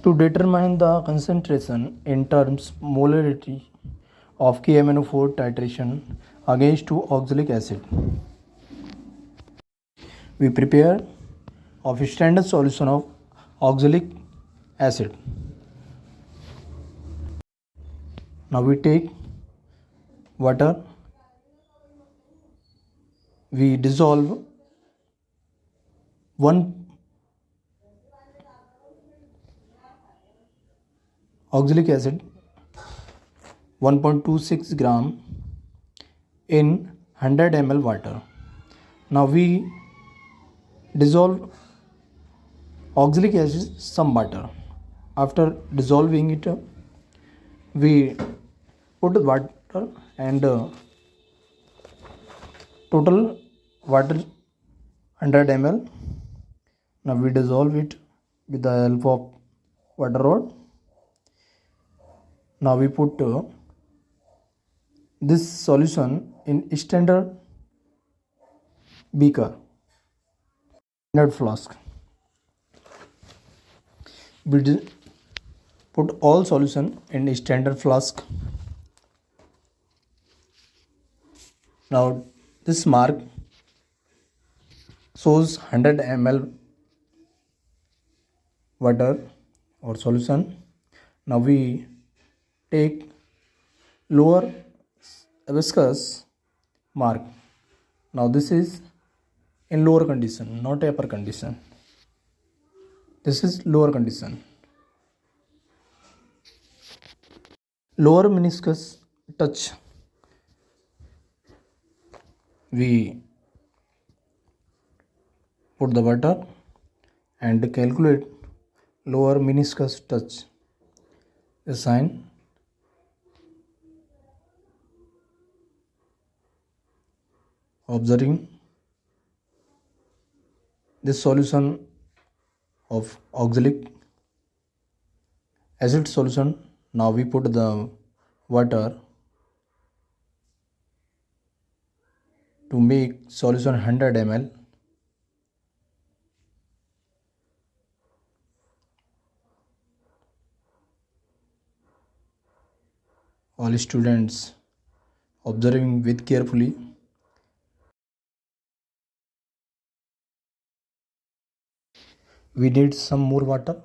To determine the concentration in terms molarity of KMnO4 titration against 2 oxalic acid, we prepare of standard solution of oxalic acid. Now we take water, we dissolve 1 oxalic acid 1.26 gram in 100 ml water. Now we dissolve oxalic acid some water. After dissolving it, we put water and total water 100 ml. Now we dissolve it with the help of water rod. Now we put this solution in standard beaker, standard flask. We put all solution in standard flask. Now this mark shows 100 ml water or solution. Now we take lower viscous mark. Now this is in lower condition, not upper condition. This is lower condition. Lower meniscus touch. We put the water and calculate lower meniscus touch. The sign. Observing this solution of oxalic acid solution. Now we put the water to make solution 100 ml. All students observing with carefully. We need some more water.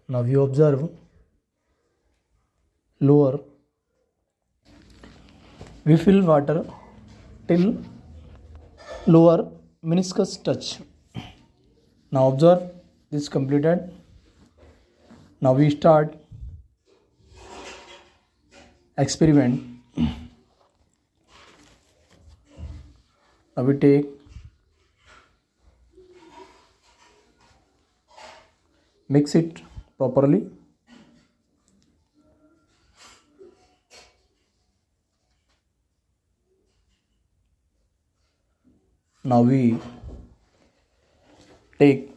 Now we observe lower. We fill water till lower meniscus touch. Now observe this completed. Now we start experiment. Now we take mix it properly. Now we take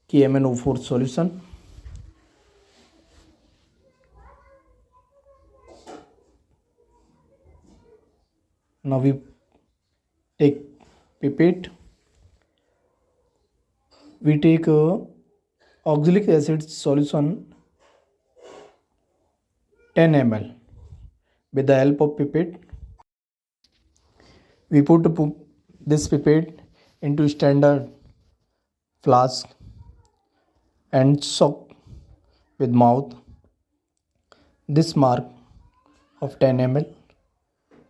KMnO4 solution. Now we take pipette. We take oxalic acid solution 10 ml. With the help of pipette, we put this pipette into standard flask and soak with mouth. This mark of 10 ml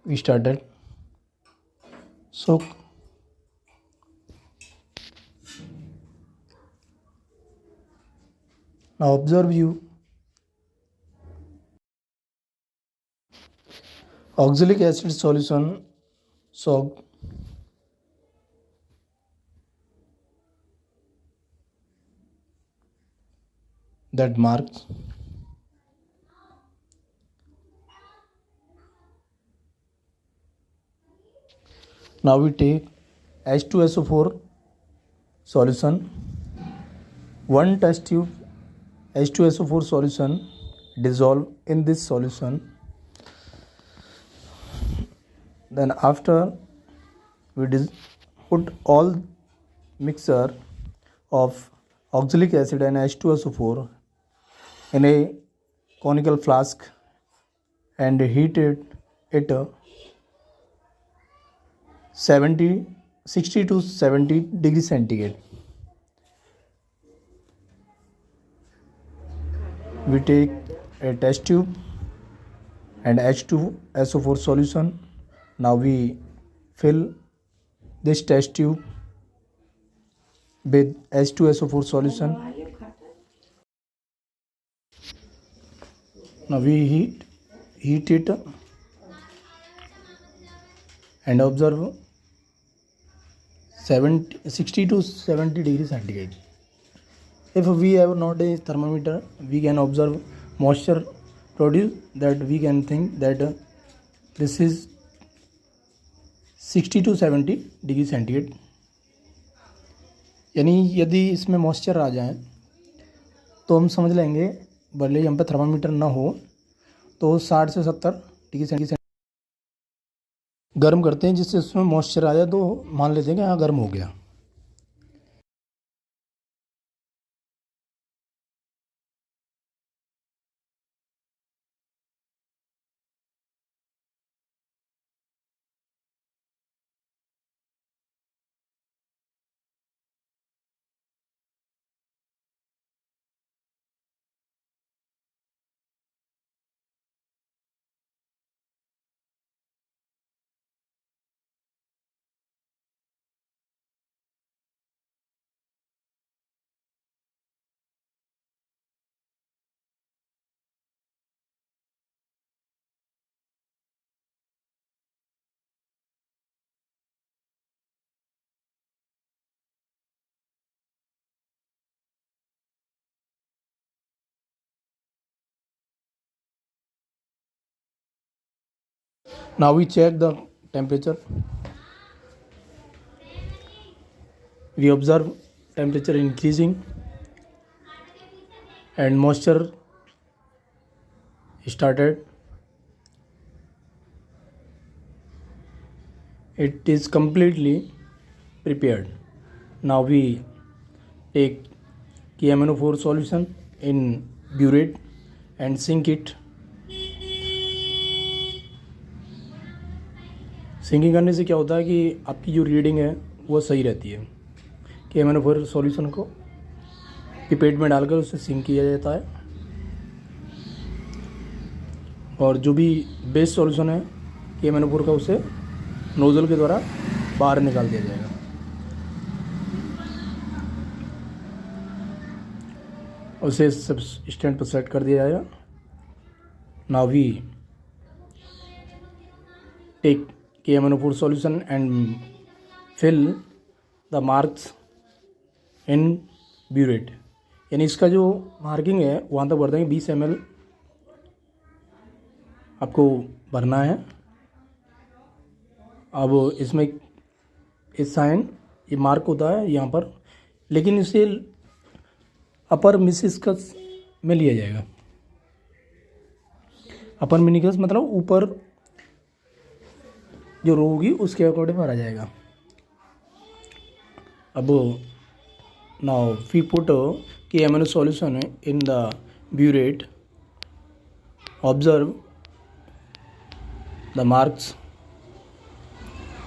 we started soak. Now observe you oxalic acid solution soaked. That marks. Now we take H2SO4 solution, 1 test tube H2SO4 solution dissolve in this solution. Then after we put all mixture of oxalic acid and H2SO4 in a conical flask and heat it 60 to 70 degrees centigrade. We take a test tube and H2SO4 solution. Now we fill this test tube with H2SO4 solution. Now we heat it and observe 60 to 70 degrees centigrade. If we have not a thermometer, we can observe moisture produced, that we can think that this is 60 to 70 degree centigrade. यानी यदि इसमें moisture आ जाए तो हम समझ लेंगे, भले ही हम पे थर्मामीटर ना हो तो 60 से 70 डिग्री सेंटीग्रेड गर्म करते हैं, जिससे उसमें मॉइस्चर आ जाए तो मान लेते हैं कि हाँ गर्म हो गया. Now we check the temperature. We observe temperature increasing and moisture started. It is completely prepared. Now we take KMNO4 solution in burette and sink it. Sinking करने से क्या होता है कि आपकी जो रीडिंग है वो सही रहती है. KMNO4 सॉल्यूशन को पिपेट में डालकर उसे सिंक किया जाता है और जो भी बेस सॉल्यूशन है KMNO4 का उसे नोज़ल के द्वारा बाहर निकाल दिया जाएगा. उसे सब स्टैंड पर सेट कर दिया जाएगा. Now we take KMNO4 solution and fill the marks in burette. यानी इसका जो मार्किंग है वहाँ तक भर देंगे. 20 ml आपको भरना है. अब इसमें इस साइन ये मार्क होता है यहाँ पर, लेकिन इसे अपर मिनिस्कस में लिया जाएगा. अपर मिनिस्कस मतलब ऊपर जो रो होगी उसके अकॉर्डिंग भरा जाएगा. अब now we put KMNO solution in the burette. Observe the marks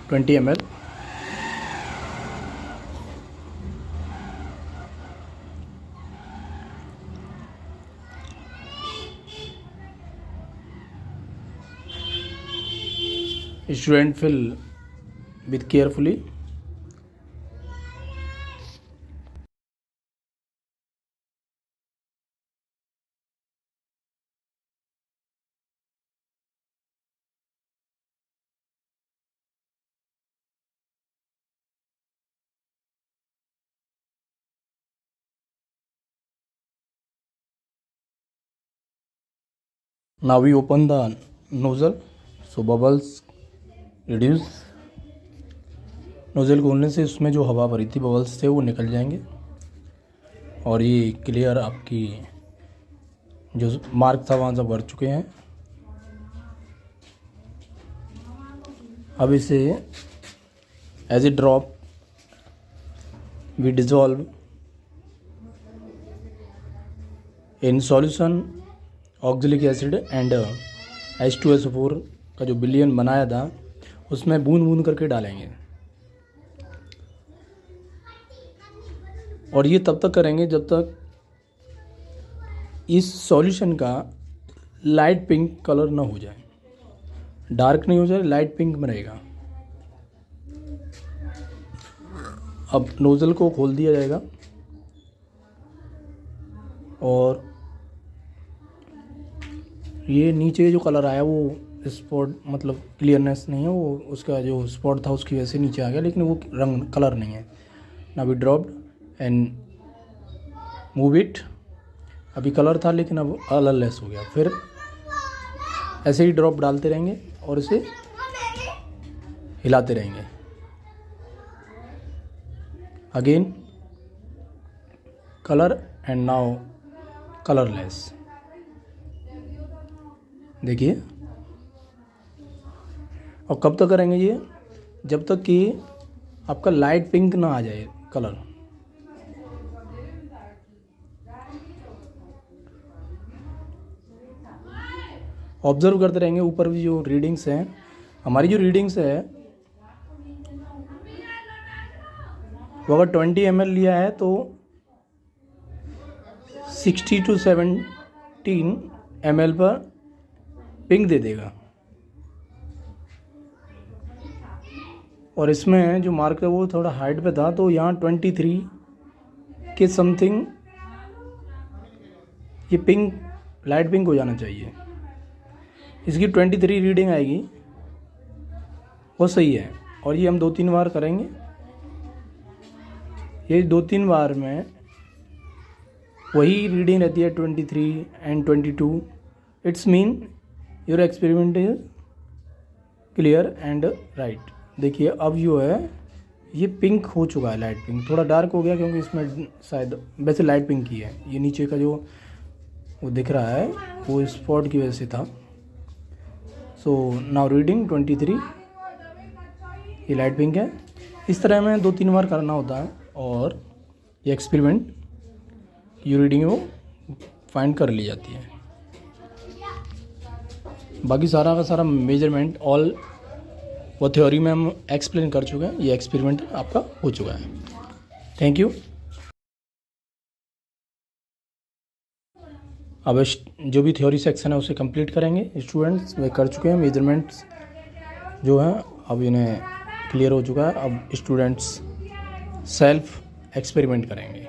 20 ml. Student fill with carefully. Now we open the nozzle, so bubbles reduce. Nozzle खोलने से उसमें जो हवा भरी थी बबल्स थे वो निकल जाएंगे और ये क्लियर आपकी जो मार्क था वहाँ से भर चुके हैं. अब इसे as a drop we dissolve in solution oxalic acid and H2SO4 का जो विलयन बनाया था उसमें बूंद बूंद करके डालेंगे, और ये तब तक करेंगे जब तक इस सॉल्यूशन का लाइट पिंक कलर ना हो जाए, डार्क नहीं हो जाए, लाइट पिंक में रहेगा। अब नोज़ल को खोल दिया जाएगा और ये नीचे जो कलर आया वो स्पॉट मतलब क्लियरनेस नहीं है, वो उसका जो स्पॉट था उसकी वजह से नीचे आ गया, लेकिन वो रंग कलर नहीं है। Now we dropped and move it. अभी कलर था लेकिन अब कलरलेस हो गया। फिर ऐसे ही ड्रॉप डालते रहेंगे और इसे हिलाते रहेंगे। Again colour and now colourless. देखिए, और कब तक करेंगे ये? जब तक कि आपका लाइट पिंक ना आ जाए कलर। ऑब्जर्व करते रहेंगे। ऊपर भी जो रीडिंग्स हैं, हमारी जो रीडिंग्स है वो अगर 20 ml लिया है तो 60 to 17 ml पर पिंक दे देगा। और इसमें जो मार्क है वो थोड़ा हाइट पे था, तो यहाँ 23 के समथिंग ये पिंक लाइट पिंक हो जाना चाहिए। इसकी 23 रीडिंग आएगी, वो सही है। और ये हम 2-3 बार करेंगे। ये 2-3 बार में वही रीडिंग रहती है 23 and 22। It's mean your experiment is clear and right. देखिए अब जो है ये पिंक हो चुका है, लाइट पिंक। थोड़ा डार्क हो गया क्योंकि इसमें शायद वैसे लाइट पिंक ही है। ये नीचे का जो वो दिख रहा है वो स्पॉट की वजह से था। सो नाउ रीडिंग 23, ये लाइट पिंक है। इस तरह में 2-3 बार करना होता है और ये एक्सपेरिमेंट की रीडिंग वो फाइंड कर ली जाती है। बाकी सारा का सारा मेजरमेंट ऑल वो थ्योरी में हम एक्सप्लेन कर चुके हैं। ये एक्सपेरिमेंट आपका हो चुका है। Thank you. अब जो भी थ्योरी सेक्शन है उसे कंप्लीट करेंगे। स्टूडेंट्स वे कर चुके हैं, मेजरमेंट्स जो हैं अब इन्हें क्लियर हो चुका है। अब स्टूडेंट्स सेल्फ एक्सपेरिमेंट करेंगे।